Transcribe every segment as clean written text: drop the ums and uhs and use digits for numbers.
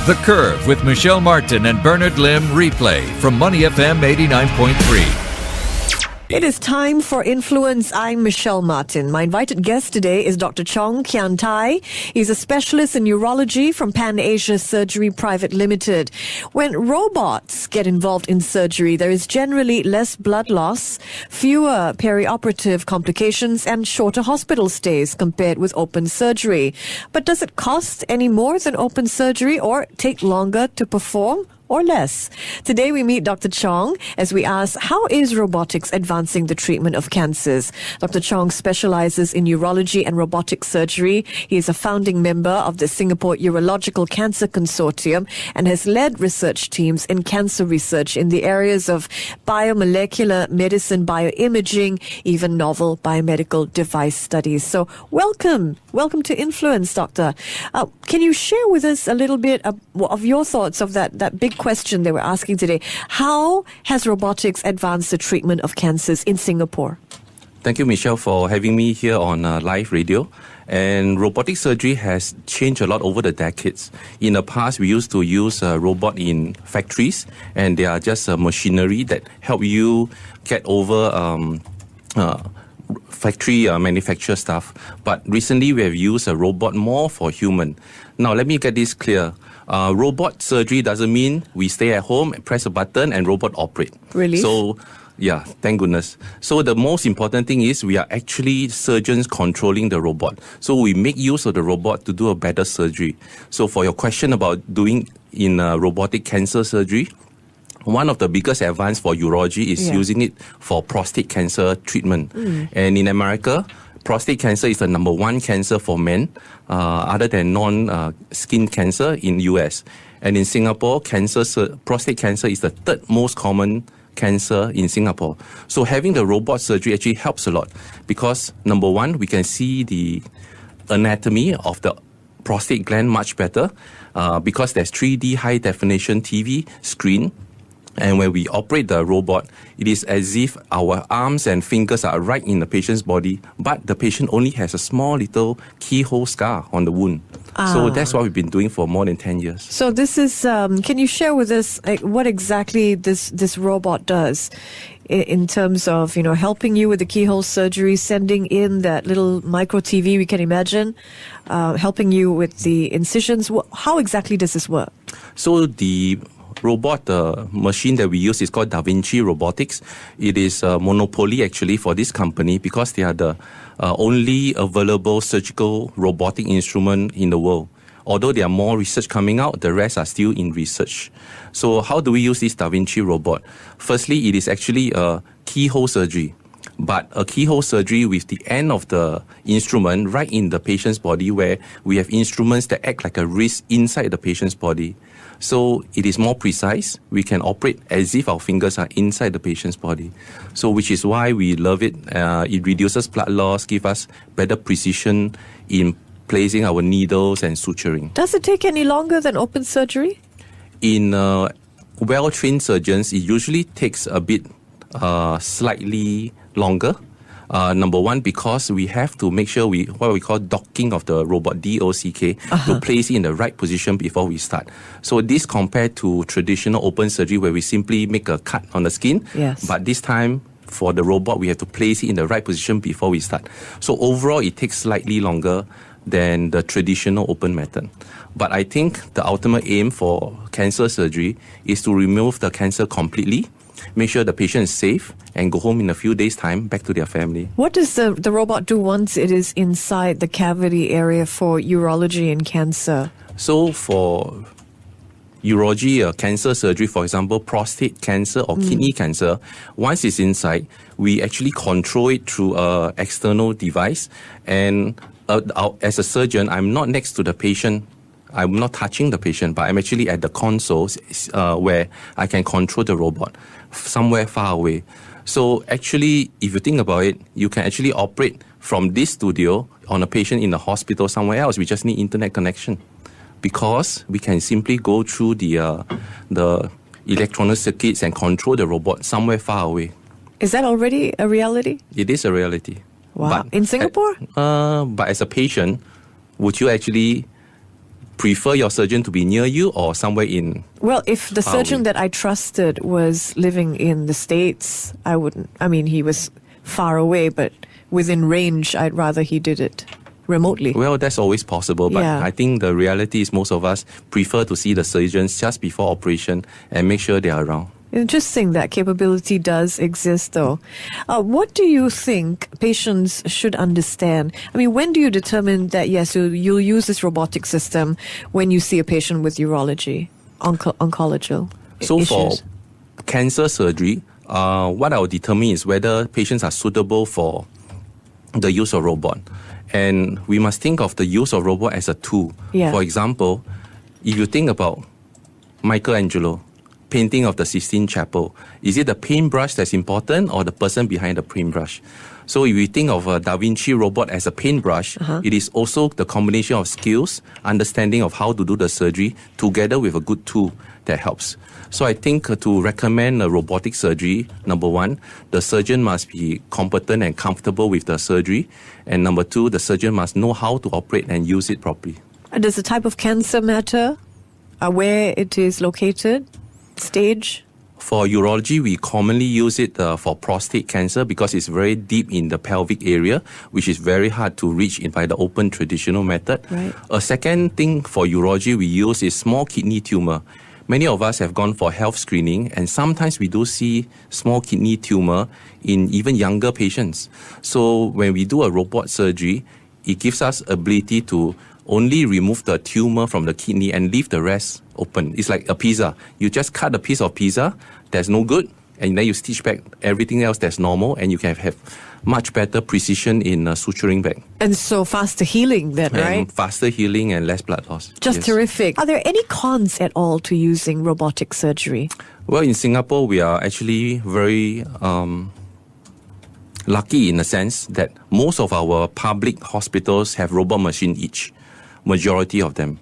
The Curve with Michelle Martin and Bernard Lim replay from Money FM 89.3. It is time for Influence. I'm Michelle Martin. My invited guest today is Dr. Chong Kian Tai. He's a specialist in neurology from PanAsia Surgery Private Limited. When robots get involved in surgery, there is generally less blood loss, fewer perioperative complications, and shorter hospital stays compared with open surgery. But does it cost any more than open surgery or take longer to perform? Or less? Today we meet Dr. Chong as we ask, how is robotics advancing the treatment of cancers? Dr. Chong specializes in urology and robotic surgery. He is a founding member of the Singapore Urological Cancer Consortium and has led research teams in cancer research in the areas of biomolecular medicine, bioimaging, even novel biomedical device studies. So welcome to Influence, Doctor. Can you share with us a little bit of your thoughts of that big question they were asking today? How has robotics advanced the treatment of cancers in Singapore? Thank you, Michelle, for having me here on live radio. And robotic surgery has changed a lot over the decades. In the past, we used to use a robot in factories, and they are just a machinery that help you get over factory manufacture stuff. But recently, we have used a robot more for human. Now, let me get this clear. Robot surgery doesn't mean we stay at home, press a button, and robot operate. Really? So, yeah, thank goodness. So the most important thing is we are actually surgeons controlling the robot. So we make use of the robot to do a better surgery. So for your question about doing in robotic cancer surgery, one of the biggest advance for urology is using it for prostate cancer treatment. And in America, prostate cancer is the number one cancer for men, other than non-skin cancer in US. And in Singapore, prostate cancer is the third most common cancer in Singapore. So having the robot surgery actually helps a lot because, number one, we can see the anatomy of the prostate gland much better because there's 3D high-definition TV screen. And when we operate the robot, it is as if our arms and fingers are right in the patient's body, but the patient only has a small little keyhole scar on the wound. So that's what we've been doing for more than 10 years. So this is, can you share with us what exactly this robot does in terms of, helping you with the keyhole surgery, sending in that little micro TV we can imagine, helping you with the incisions? How exactly does this work? So the robot, the machine that we use is called Da Vinci Robotics. It is a monopoly actually for this company because they are the only available surgical robotic instrument in the world. Although there are more research coming out, the rest are still in research. So how do we use this Da Vinci robot? Firstly, it is actually a keyhole surgery. But a keyhole surgery with the end of the instrument right in the patient's body where we have instruments that act like a wrist inside the patient's body. So it is more precise. We can operate as if our fingers are inside the patient's body. So which is why we love it. It reduces blood loss, gives us better precision in placing our needles and suturing. Does it take any longer than open surgery? In well-trained surgeons, it usually takes a bit slightly longer. Number one, because we have to make sure what we call docking of the robot, D-O-C-K, to place it in the right position before we start. So this compared to traditional open surgery where we simply make a cut on the skin. Yes. But this time, for the robot, we have to place it in the right position before we start. So overall, it takes slightly longer than the traditional open method. But I think the ultimate aim for cancer surgery is to remove the cancer completely, make sure the patient is safe, and go home in a few days' time back to their family. What does the robot do once it is inside the cavity area for urology and cancer? So for urology, cancer surgery, for example, prostate cancer or kidney cancer, once it's inside, we actually control it through an external device. And as a surgeon, I'm not next to the patient. I'm not touching the patient, but I'm actually at the console where I can control the robot somewhere far away. So actually, if you think about it, you can actually operate from this studio on a patient in a hospital somewhere else. We just need internet connection because we can simply go through the electronic circuits and control the robot somewhere far away. Is that already a reality? It is a reality. Wow. In Singapore? But as a patient, would you actually prefer your surgeon to be near you or somewhere in? Well, if the surgeon away. that I trusted was living in the States, I wouldn't. I mean, he was far away, but within range, I'd rather he did it remotely. Well, that's always possible, but Yeah. I think the reality is most of us prefer to see the surgeons just before operation and make sure they are around. Interesting, that capability does exist, though. What do you think patients should understand? I mean, when do you determine that, yes, you'll use this robotic system when you see a patient with urology, oncological So issues? for cancer surgery, what I will determine is whether patients are suitable for the use of robot. And we must think of the use of robot as a tool. Yeah. For example, if you think about Michelangelo, painting of the Sistine Chapel, is it the paintbrush that's important or the person behind the paintbrush? So if we think of a Da Vinci robot as a paintbrush, it is also the combination of skills, understanding of how to do the surgery, together with a good tool that helps. So I think to recommend a robotic surgery, number one, the surgeon must be competent and comfortable with the surgery. And number two, the surgeon must know how to operate and use it properly. And does the type of cancer matter? Where it is located? Stage? For urology, we commonly use it for prostate cancer because it's very deep in the pelvic area, which is very hard to reach by the open traditional method. Right. A second thing for urology we use is small kidney tumor. Many of us have gone for health screening, and sometimes we do see small kidney tumor in even younger patients. So when we do a robot surgery, it gives us ability to only remove the tumor from the kidney and leave the rest open. It's like a pizza. You just cut a piece of pizza that's no good, and then you stitch back everything else that's normal, and you can have much better precision in suturing back. And so faster healing then, right? And faster healing and less blood loss. Just Yes. terrific. Are there any cons at all to using robotic surgery? Well, in Singapore, we are actually very lucky in the sense that most of our public hospitals have robot machine each, majority of them.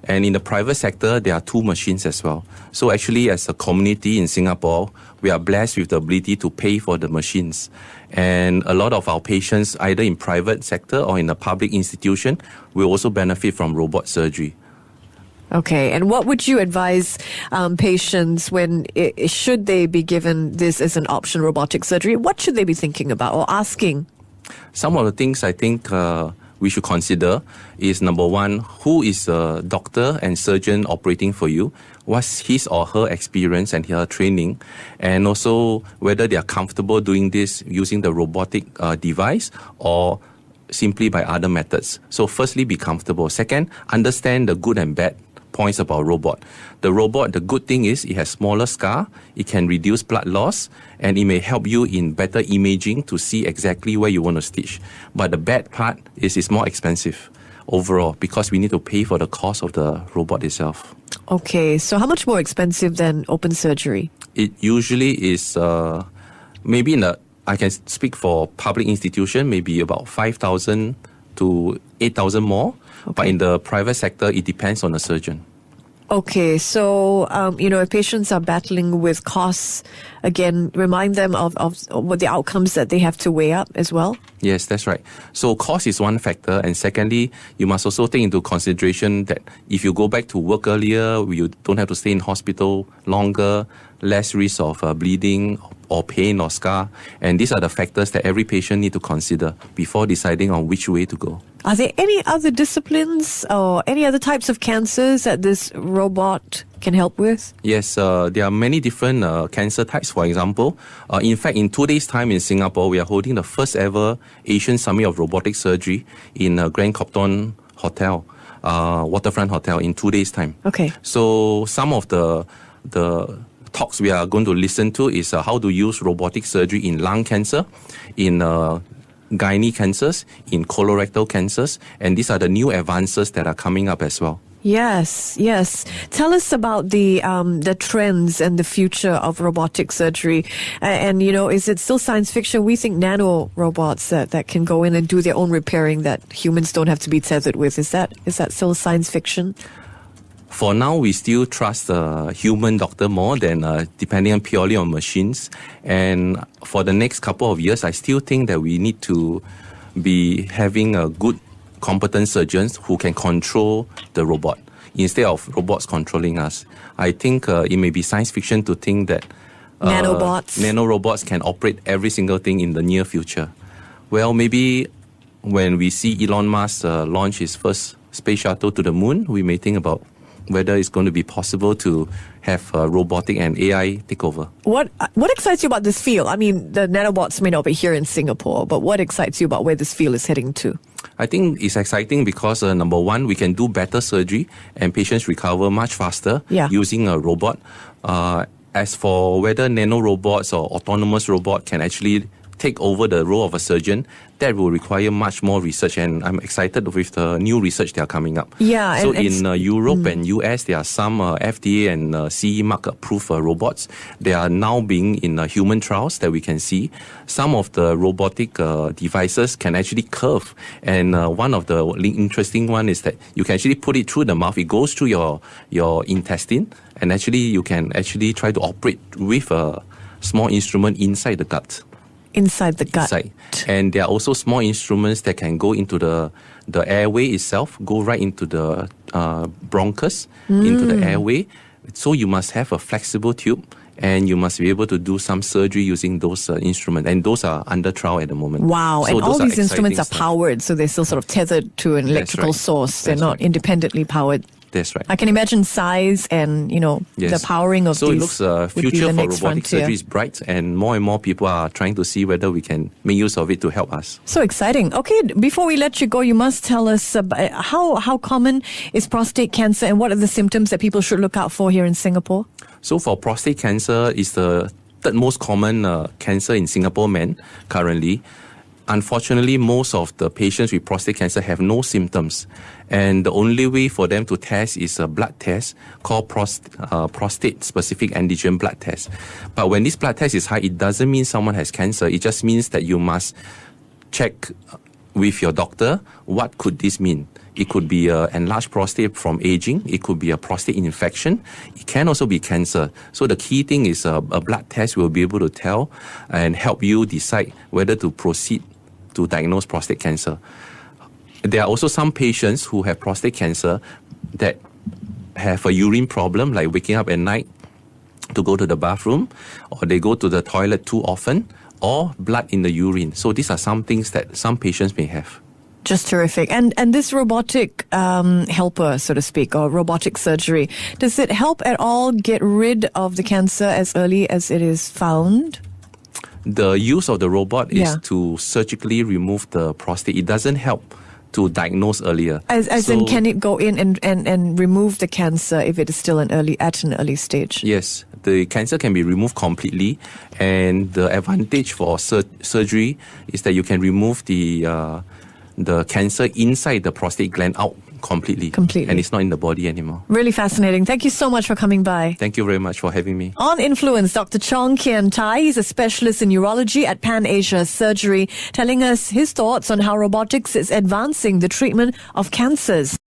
And in the private sector, there are 2 machines as well. So actually, as a community in Singapore, we are blessed with the ability to pay for the machines. And a lot of our patients, either in private sector or in a public institution, will also benefit from robot surgery. Okay, and what would you advise patients when, should they be given this as an option, robotic surgery? What should they be thinking about or asking? Some of the things I think we should consider is, number one, who is the doctor and surgeon operating for you? What's his or her experience and her training? And also whether they are comfortable doing this using the robotic device or simply by other methods. So firstly, be comfortable. Second, understand the good and bad points about robot. The robot, the good thing is it has smaller scar, it can reduce blood loss, and it may help you in better imaging to see exactly where you want to stitch. But the bad part is it's more expensive overall because we need to pay for the cost of the robot itself. Okay, so how much more expensive than open surgery? It usually is maybe I can speak for public institution, maybe about 5,000 to 8,000 more. Okay. But in the private sector, it depends on the surgeon. Okay, so, if patients are battling with costs, again, remind them of what the outcomes that they have to weigh up as well. Yes, that's right. So cost is one factor. And secondly, you must also take into consideration that if you go back to work earlier, you don't have to stay in hospital longer, less risk of bleeding or pain or scar. And these are the factors that every patient need to consider before deciding on which way to go. Are there any other disciplines or any other types of cancers that this robot can help with? Yes, there are many different cancer types, for example. In fact, in 2 days' time in Singapore, we are holding the first ever Asian Summit of Robotic Surgery in Grand Copthorne Hotel, Waterfront Hotel, in 2 days' time. Okay. So some of the talks we are going to listen to is how to use robotic surgery in lung cancer, in gynae cancers, in colorectal cancers, and these are the new advances that are coming up as well. Yes, yes. Tell us about the trends and the future of robotic surgery. And, is it still science fiction? We think nano robots that can go in and do their own repairing that humans don't have to be tethered with. Is that still science fiction? For now, we still trust the human doctor more than depending purely on machines. And for the next couple of years, I still think that we need to be having a good, competent surgeons who can control the robot. instead of robots controlling us. I think it may be science fiction to think that nanorobots can operate every single thing in the near future. Well, maybe when we see Elon Musk launch his first space shuttle to the moon, we may think about whether it's going to be possible to have robotic and AI take over. What excites you about this field? I mean, the nanobots may not be here in Singapore, but what excites you about where this field is heading to? I think it's exciting because, number one, we can do better surgery and patients recover much faster using a robot. As for whether nanorobots or autonomous robot can actually take over the role of a surgeon, that will require much more research, and I'm excited with the new research that are coming up. Yeah, so in Europe and US, there are some FDA and CE mark approved robots. They are now being in human trials that we can see. Some of the robotic devices can actually curve, and one of the interesting one is that you can actually put it through the mouth. It goes through your intestine, and actually you can actually try to operate with a small instrument inside the gut. Inside the gut. Inside. And there are also small instruments that can go into the airway itself, go right into the bronchus, into the airway. So you must have a flexible tube, and you must be able to do some surgery using those instruments. And those are under trial at the moment. Wow. So and all these instruments are powered, so they're still sort of tethered to an electrical source. They're not independently powered. That's right. I can imagine size and, the powering of these. So it looks future for robotic frontier. surgery is bright, and more people are trying to see whether we can make use of it to help us. So exciting. Okay, before we let you go, you must tell us how common is prostate cancer, and what are the symptoms that people should look out for here in Singapore? So for prostate cancer, is the third most common cancer in Singapore men currently. Unfortunately, most of the patients with prostate cancer have no symptoms, and the only way for them to test is a blood test called prostate-specific antigen blood test. But when this blood test is high, it doesn't mean someone has cancer. It just means that you must check with your doctor what could this mean. It could be an enlarged prostate from aging. It could be a prostate infection. It can also be cancer. So the key thing is a blood test will be able to tell and help you decide whether to proceed to diagnose prostate cancer. There are also some patients who have prostate cancer that have a urine problem, like waking up at night to go to the bathroom, or they go to the toilet too often, or blood in the urine. So these are some things that some patients may have. Just terrific. And this robotic helper, so to speak, or robotic surgery, does it help at all get rid of the cancer as early as it is found? The use of the robot is to surgically remove the prostate. It doesn't help to diagnose earlier. As in, can it go in and remove the cancer if it is still at an early stage? Yes, the cancer can be removed completely, and the advantage for surgery is that you can remove the cancer inside the prostate gland out completely. And it's not in the body anymore. Really fascinating. Thank you so much for coming by. Thank you very much for having me. On Influence, Dr. Chong He's a specialist in urology at PanAsia Surgery, telling us his thoughts on how robotics is advancing the treatment of cancers.